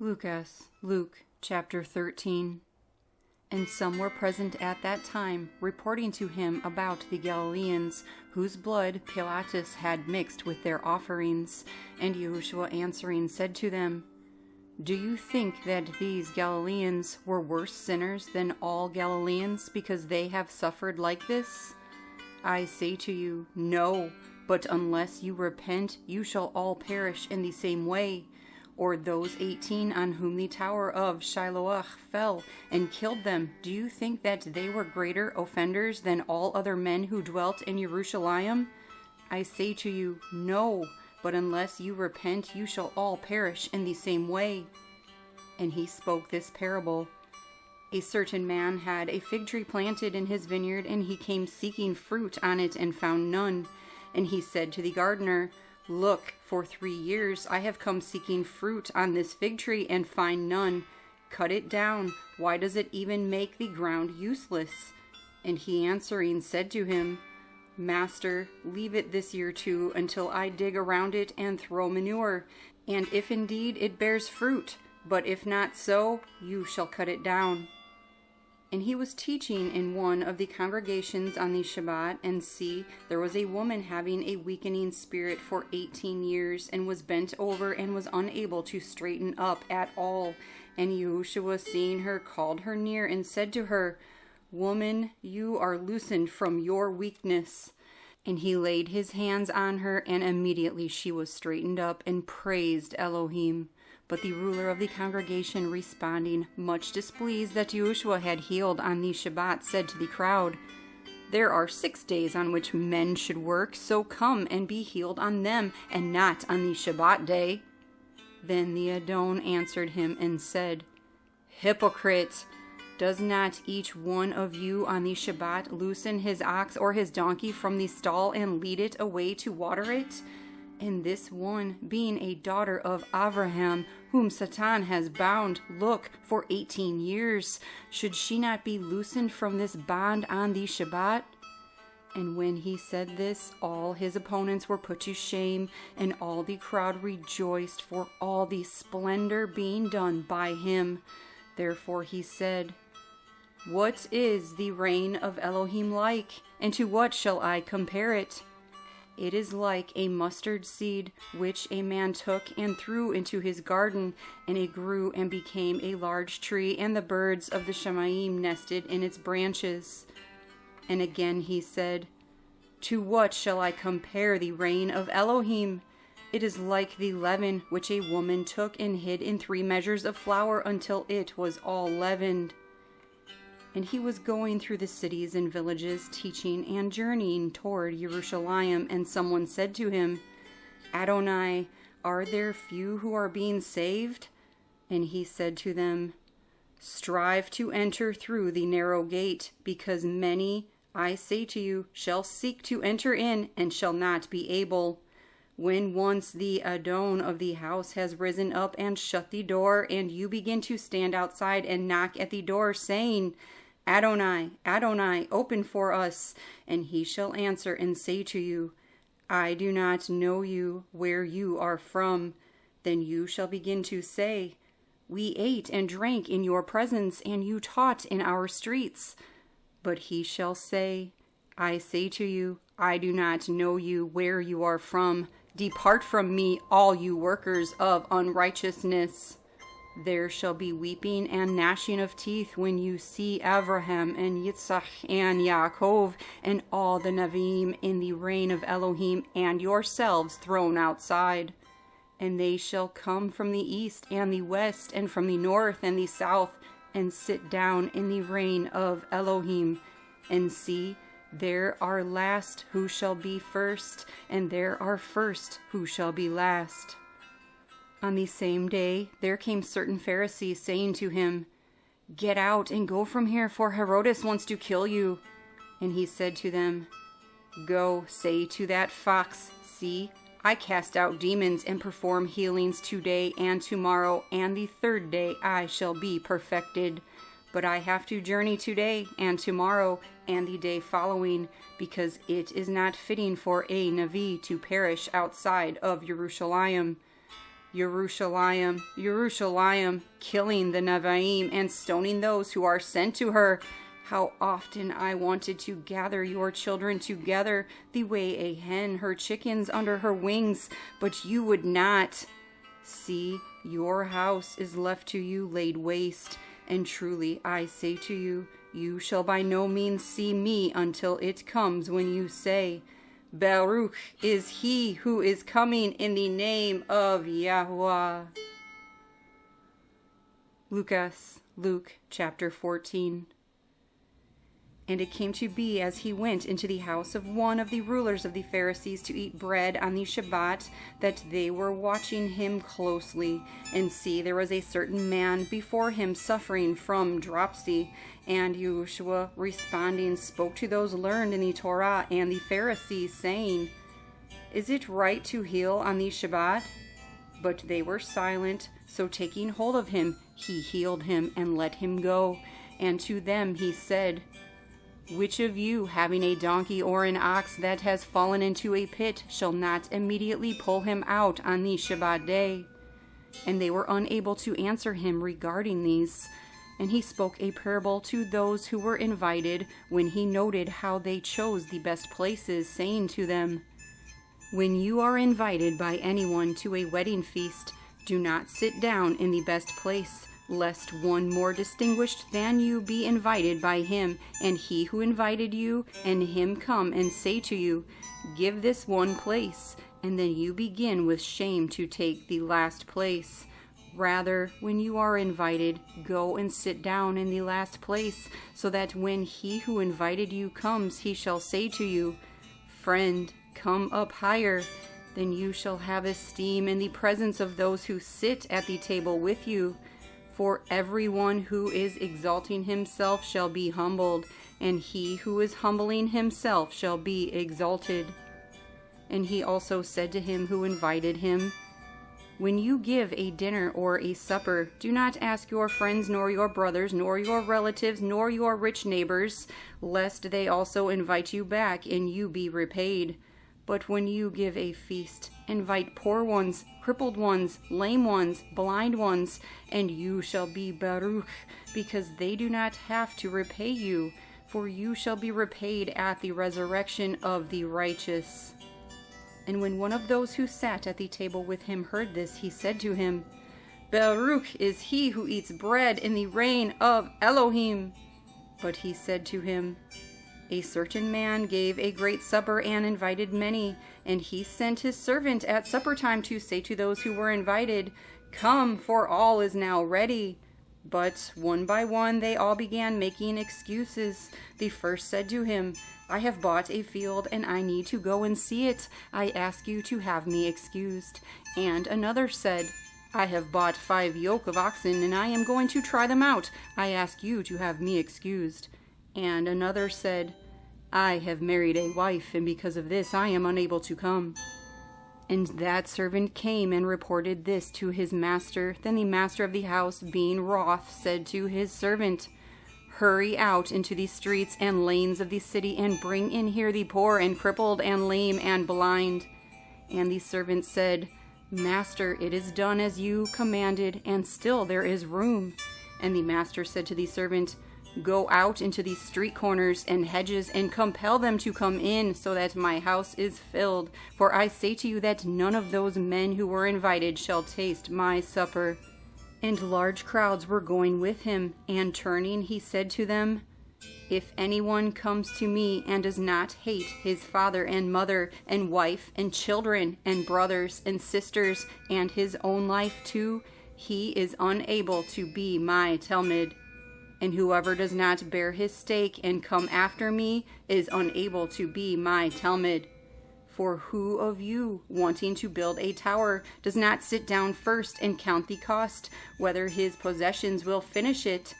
Luqas, Luke, chapter 13. And some were present at that time, reporting to him about the Galileans, whose blood Pilatus had mixed with their offerings. And Yahushua answering said to them, Do you think that these Galileans were worse sinners than all Galileans, because they have suffered like this? I say to you, no, but unless you repent, you shall all perish in the same way. Or those 18 on whom the tower of Shiloah fell and killed them, do you think that they were greater offenders than all other men who dwelt in Jerusalem? I say to you, no, but unless you repent, you shall all perish in the same way. And he spoke this parable. A certain man had a fig tree planted in his vineyard, and he came seeking fruit on it and found none. And he said to the gardener, Look, for 3 years I have come seeking fruit on this fig tree and find none. Cut it down. Why does it even make the ground useless? And he answering said to him, Master, leave it this year too, until I dig around it and throw manure. And if indeed it bears fruit, but if not so, you shall cut it down. And he was teaching in one of the congregations on the Shabbath, and see, there was a woman having a weakening spirit for 18 years, and was bent over, and was unable to straighten up at all. And Yahushua, seeing her, called her near, and said to her, Woman, you are loosened from your weakness. And he laid his hands on her, and immediately she was straightened up, and praised Elohim. But the ruler of the congregation, responding, much displeased that Yahusha had healed on the Shabbat, said to the crowd, There are 6 days on which men should work, so come and be healed on them, and not on the Shabbat day. Then the Adon answered him and said, Hypocrite! Does not each one of you on the Shabbat loosen his ox or his donkey from the stall and lead it away to water it? And this one, being a daughter of Abraham, whom Satan has bound, look, for 18 years, should she not be loosened from this bond on the Shabbat? And when he said this, all his opponents were put to shame, and all the crowd rejoiced for all the splendor being done by him. Therefore he said, What is the reign of Elohim like, and to what shall I compare it? It is like a mustard seed, which a man took and threw into his garden, and it grew and became a large tree, and the birds of the Shamayim nested in its branches. And again he said, To what shall I compare the reign of Elohim? It is like the leaven which a woman took and hid in 3 measures of flour until it was all leavened. And he was going through the cities and villages, teaching and journeying toward Jerusalem. And someone said to him, Adonai, are there few who are being saved? And he said to them, Strive to enter through the narrow gate, because many, I say to you, shall seek to enter in, and shall not be able. When once the Adon of the house has risen up and shut the door, and you begin to stand outside and knock at the door, saying, Adonai, Adonai, open for us. And he shall answer and say to you, I do not know you, where you are from. Then you shall begin to say, We ate and drank in your presence, and you taught in our streets. But he shall say, I say to you, I do not know you, where you are from. Depart from me, all you workers of unrighteousness. There shall be weeping and gnashing of teeth when you see Abraham and Yitzchak and Yaakov and all the Nevi'im in the reign of Elohim, and yourselves thrown outside. And they shall come from the east and the west and from the north and the south, and sit down in the reign of Elohim. And see, there are last who shall be first, and there are first who shall be last. On the same day there came certain Pharisees, saying to him, Get out and go from here, for Herodes wants to kill you. And he said to them, Go, say to that fox, See, I cast out demons and perform healings today and tomorrow, and the 3rd day I shall be perfected. But I have to journey today and tomorrow and the day following, because it is not fitting for a Navi to perish outside of Jerusalem. Yerushalayim, Yerushalayim, killing the Nevi'im and stoning those who are sent to her. How often I wanted to gather your children together, the way a hen her chickens under her wings, but you would not. See, your house is left to you laid waste, and truly I say to you, you shall by no means see me until it comes when you say, Baruch is he who is coming in the name of Yahuah. Luqas, Luke chapter 14. And it came to be as he went into the house of one of the rulers of the Pharisees to eat bread on the Shabbat, that they were watching him closely. And see, there was a certain man before him suffering from dropsy. And Yahusha, responding, spoke to those learned in the Torah and the Pharisees, saying, Is it right to heal on the Shabbat? But they were silent, so taking hold of him, he healed him and let him go. And to them he said, Which of you, having a donkey or an ox that has fallen into a pit, shall not immediately pull him out on the Shabbat day? And they were unable to answer him regarding these. And he spoke a parable to those who were invited, when he noted how they chose the best places, saying to them, When you are invited by anyone to a wedding feast, do not sit down in the best place, lest one more distinguished than you be invited by him, and he who invited you and him come and say to you, Give this one place, and then you begin with shame to take the last place. Rather, when you are invited, go and sit down in the last place, so that when he who invited you comes, he shall say to you, Friend, come up higher. Then you shall have esteem in the presence of those who sit at the table with you. For everyone who is exalting himself shall be humbled, and he who is humbling himself shall be exalted. And he also said to him who invited him, When you give a dinner or a supper, do not ask your friends, nor your brothers, nor your relatives, nor your rich neighbors, lest they also invite you back and you be repaid. But when you give a feast, invite poor ones, crippled ones, lame ones, blind ones, and you shall be Baruch, because they do not have to repay you, for you shall be repaid at the resurrection of the righteous. And when one of those who sat at the table with him heard this, he said to him, Baruch is he who eats bread in the reign of Elohim. But he said to him, A certain man gave a great supper and invited many, and he sent his servant at supper time to say to those who were invited, Come, for all is now ready. But one by one they all began making excuses. The first said to him, I have bought a field and I need to go and see it. I ask you to have me excused. And another said, I have bought 5 yoke of oxen and I am going to try them out. I ask you to have me excused. And another said, I have married a wife, and because of this I am unable to come. And that servant came and reported this to his master. Then the master of the house, being wroth, said to his servant, Hurry out into the streets and lanes of the city, and bring in here the poor and crippled and lame and blind. And the servant said, Master, it is done as you commanded, and still there is room. And the master said to the servant, Go out into the street corners and hedges and compel them to come in, so that my house is filled. For I say to you that none of those men who were invited shall taste my supper. And large crowds were going with him, and turning he said to them, If anyone comes to me and does not hate his father and mother and wife and children and brothers and sisters and his own life too, he is unable to be my Talmud. And whoever does not bear his stake and come after me is unable to be my Talmud. For who of you, wanting to build a tower, does not sit down first and count the cost, whether his possessions will finish it?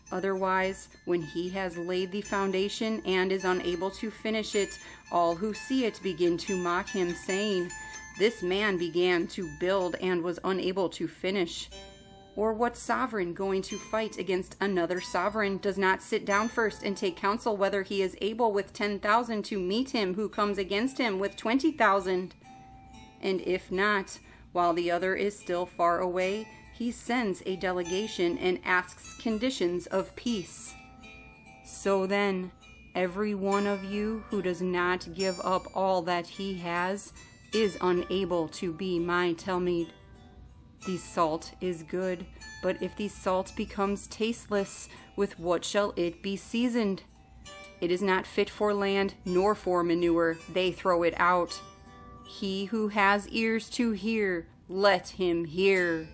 Otherwise, when he has laid the foundation and is unable to finish it, all who see it begin to mock him, saying, This man began to build and was unable to finish. Or what sovereign going to fight against another sovereign does not sit down first and take counsel whether he is able with 10,000 to meet him who comes against him with 20,000? And if not, While the other is still far away, he sends a delegation and asks conditions of peace. So then, every one of you who does not give up all that he has is unable to be my Talmid. The salt is good, but if the salt becomes tasteless, with what shall it be seasoned? It is not fit for land, nor for manure. They throw it out. He who has ears to hear, let him hear.